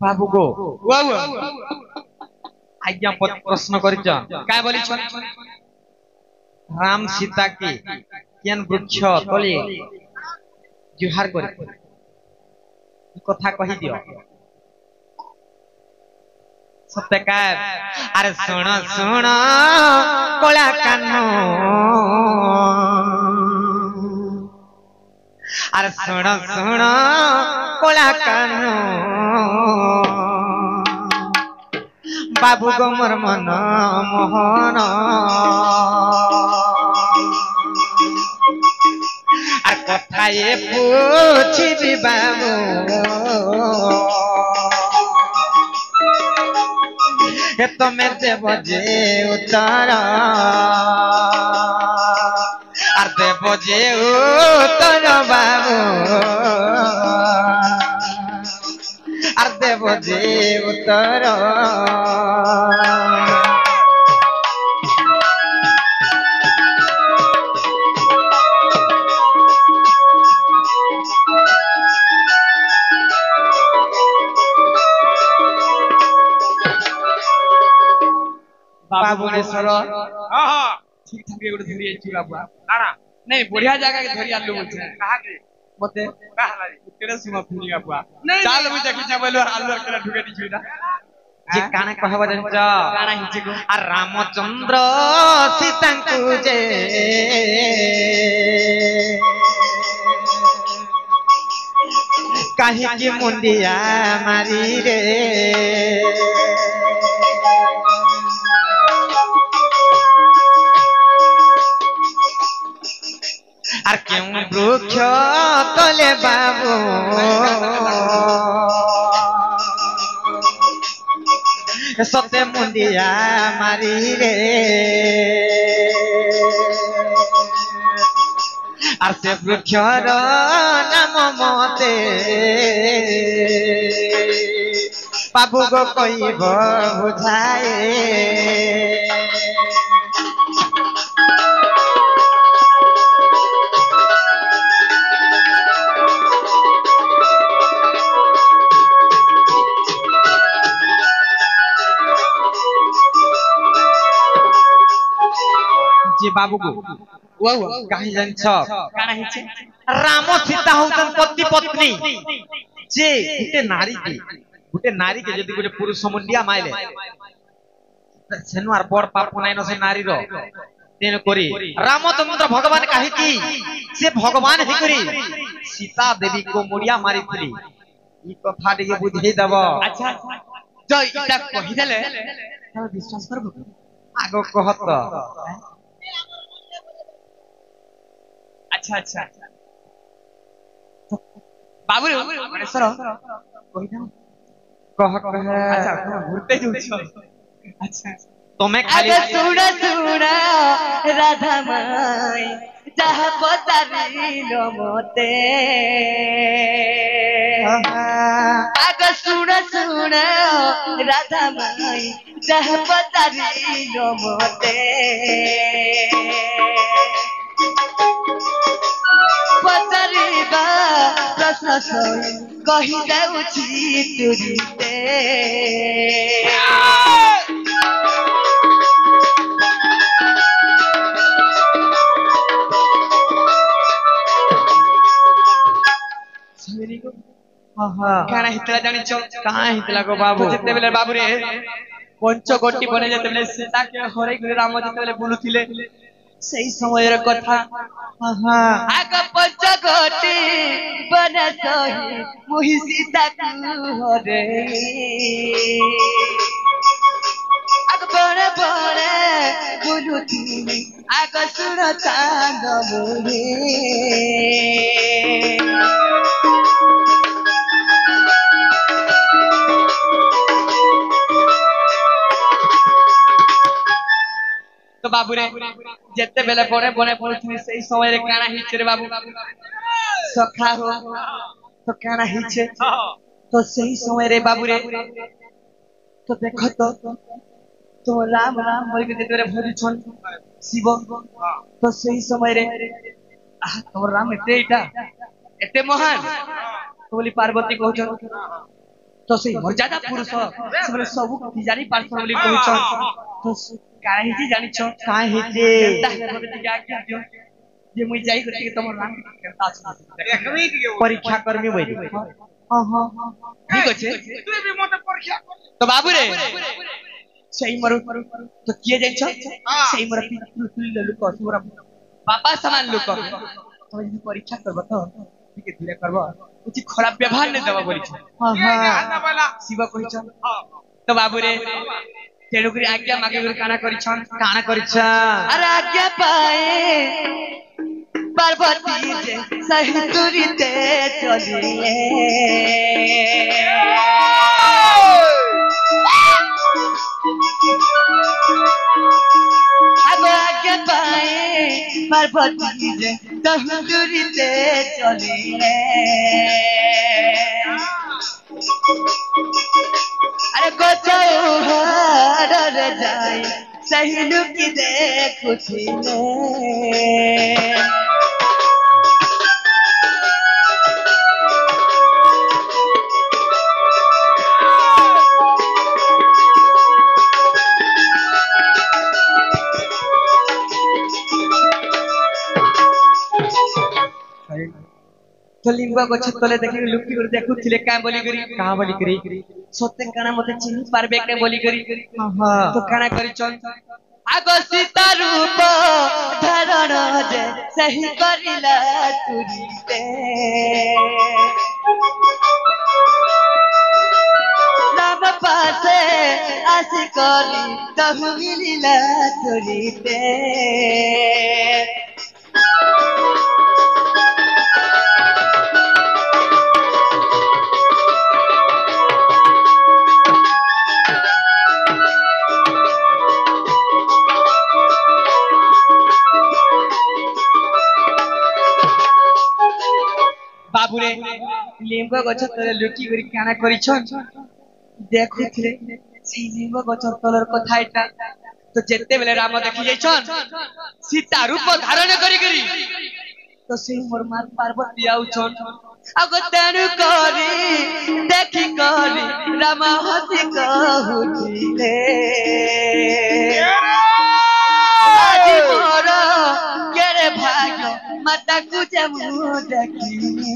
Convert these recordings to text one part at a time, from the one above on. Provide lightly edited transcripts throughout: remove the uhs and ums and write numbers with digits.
बाबू गो आज्ञा प्रश्न कर क्या बोली राम सीता के केन वृक्ष तले जुहार कर कथा कही दियो सत्यकार अरे सुन सुन कोला कानो अरे सुन सुन कोला कानो बाबू गो मोर मन मोहन कथा ये पूछी बाबू तुम्हें देव जे उतर और देव जे उतर बाबू और देव जे उतर बाबुनेश्वर हां हां ठीक ठाक एगो धरी आइछि बाबू आना नहीं बढ़िया जगह के धरी आलू बोलछे कहा के मते कहला रे केरे सुमा फुनी बाबू चाल मुई देखि छ बोलो आलू केरे ढुके दी छिना जे काना कहबा जन्छ काना हिचे को आ रामचंद्र सीतांकु जे काहे की मुंडिया मारी रे আর কেউ বৃক্ষ তলে বাবু সতে মুন্ডিয়া মারি রে আর সে বৃক্ষর নাম মতে বাবু গো কইব বুঝায় जे बाबू को कहीं जानछ काना हिचे राम सीता होतन पति पत्नी जे गुटे नारी के जदी गुटे पुरुष मुंडिया माइले सेनुआर बड़ पाप नाइनो से नारी रो तेन करी रामचंद्र भगवान काहे की से भगवान हे करी सीता देवी को मुंडिया मारी थली ई कथा टिके बुझे दबो अच्छा जो इटा कहि देले तब विश्वास करबो आगो कहत अच्छा अच्छा बाबू मनेश्वर कहि दो कह अच्छा घुरते जुछ अच्छा तुम्हें खाली सुन सुन राधा माई जहाँ पतारिलो मोते आग सुन सुन राधा माई जहाँ पतारिलो मोते पचारिबा प्रश्न कहि देउछि तुरिते काना हितला जानि छ कहाँ हितला गो बाबू जते बेले बाबू रे पंचकोटी बने जते बेले सीता के हरै गुरु राम जते बेले बुलुथिले सही समय रे कथा आग पंचकोटी बन सही मुहि सीता हरे आग बड़े बड़े बुलुथिले आग सुन चांद मुहे तो बाबू रे जते बेले बने बने पड़थि सही समय रे काना हिचे रे बाबू सखा हो तो काना हिचे तो सही समय रे बाबू रे तो देखो तो राम राम बोल के जते रे भरी छन शिव तो सही समय रे तो राम एते महान तो बोली पार्वती कहछन तो से मर्यादा पुरुष से सब जानी पारछन बोली कहछन तो काहे जी जानि छ काहे हेजे मते टिके आज्ञा दियो जे मुई जाई करती तमर नाम केता छ देखबी के परीक्षा कर्मी बोली हां हां ठीक अछि तू भी मते परीक्षा कर तो बाबू रे सही मरु तो किए जाई छ सही मर लोक सुरा बापा समान लोक तो यदि परीक्षा करब तो ठीक धीरे करब कुछ खराब व्यवहार नहीं देबा बोली छ हां हां हां वाला शिव कहि छ तो बाबू रे तेणुकरी आज्ञा मागे गुरु काना करी छन काना करिछा अरे आज्ञा पाए पार्वती जे सही तुरीते चलिए अब आज्ञा पाए पार्वती जे सही तुरीते चलिए अरे कोचाओ हर जाए सही लुकी देखुथी तो लिंगवा गछ तले देखि लुकी कर देखुथिले का बोली करी का बोली करी सत्य काना मते चिन्ह पारबे के बोली करी हां तो काना करी छन आगो सीता रूप धारण जे सही करिला तुरीते नाम पासे आसी करी तहु मिलिला तुरीते बाबूरे लिंग गछ तले लुकी करी काना करी छन देखुथिले सी लिंग गछ तलर कथा एटा तो जेते बेले राम देखि जाय छन सीता रूप धारण करी करी तो से मोर मात पार्वती आउ छन आगो तेनु करी देखि करी राम हसी कहूथिले आजी मोर केरे भाग्य माता कुजे मु देखिनी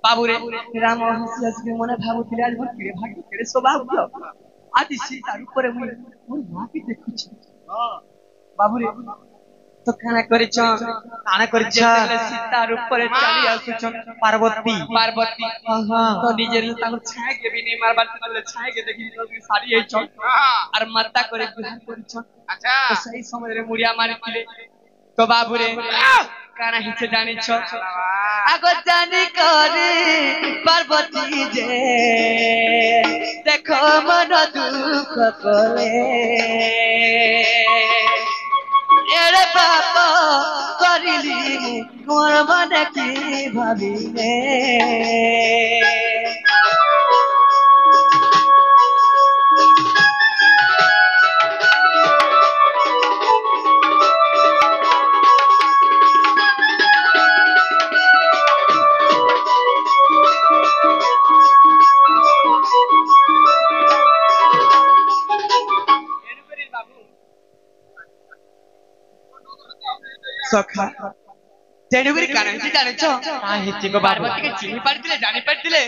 बाबूरे राम हसी हसी मने भाबुथिले आज मोर केरे भाग्य केरे सौभाग्य आदि सीता रूप रे मोर मां की देखु छी बाबूरे तो काना करी छन काना करिछा सीता रूप रे चली आसु छन पार्वती पार्वती हां तो निजे ताको छाए के भी नहीं मारबार तो छाए के देखि तो साड़ी है छन और माता करे गुहार करी छन अच्छा तो सही समय रे मुड़िया मारिथिले तो बाबूरे काना हिचे जानि छ आगो जानी करी पार्वती जे देखो मन दुख करे एरे बाप करिली मोर मन की भाबिने सखा तेणुकरी काना हिचे जानि छ का हेचे को बाबू पार्वती के चिन्ह पारथिले जानि पारथिले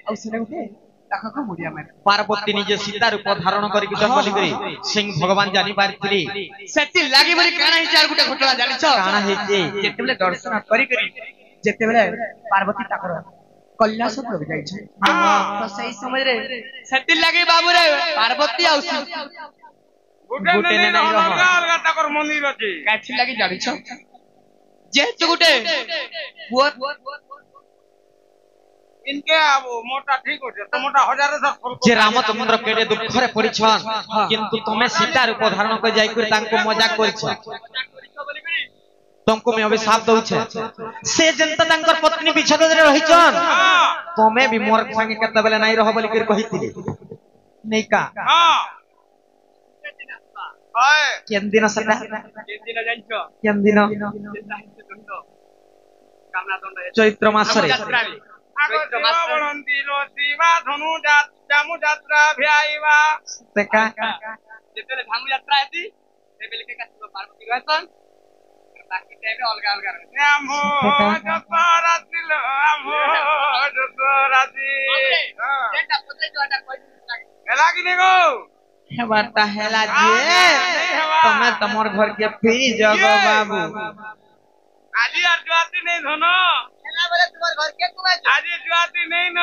औ सेने उठे ताका को मुड़िया मार पार्वती निजे सीता रूप धारण करी जन्म बोली करी सिंह भगवान जानि पारथिली सेति लागि बोली काना हिचे आर गुटे घटना जानि छ काना हेजे जेतेबेले दर्शन करी करी जेतेबेले पार्वती ताकर कैलाश पर जाय छै तो सही समय रे सेति लागि बाबू रे पार्वती आउसी गुटे ने नहीं अलगा अलगा तकर मंदिर अछि काठी लागि जानि छ जेतु गुटे वो इनके अब मोटा ठीक होছে तो मोटा हजार जे रामचंद्र केडे दुख रे पड़ी छन किंतु तमे सीता रूप धारण कर जाई कर तांको मजाक करि छ तुमको मैं अभिशाप दउ छे से जनता तांकर पत्नी बिछद रे रहि छन तमे भी मोर संगे केते बेले नाही रह बोली कर कहितिले नहीं का हां हाय केन दिन सटा दिन जानछो केन दिन कामना दंड चैत्र मास रे আগত বলন্তি লতিবা ধনু জামু যাত্রা ভিআইবা তেকা যেতেলে ধামু যাত্রা আছি সেবেলে কে কাছে পার্বতী গয়তন বাকি টাইমে অলগা অলগা আমো জতরাতি লো আমো জতরাতি যেটা পতলে জটা কই এলা কিনে গো হেবাটা হেলা যে তুমি তোমার ঘর কে ফিরি জগ বাবু আজি আর জুয়াতি নেই ধন এলা বলে তোমার ঘর কে কোনা আজি জুয়াতি নেই ন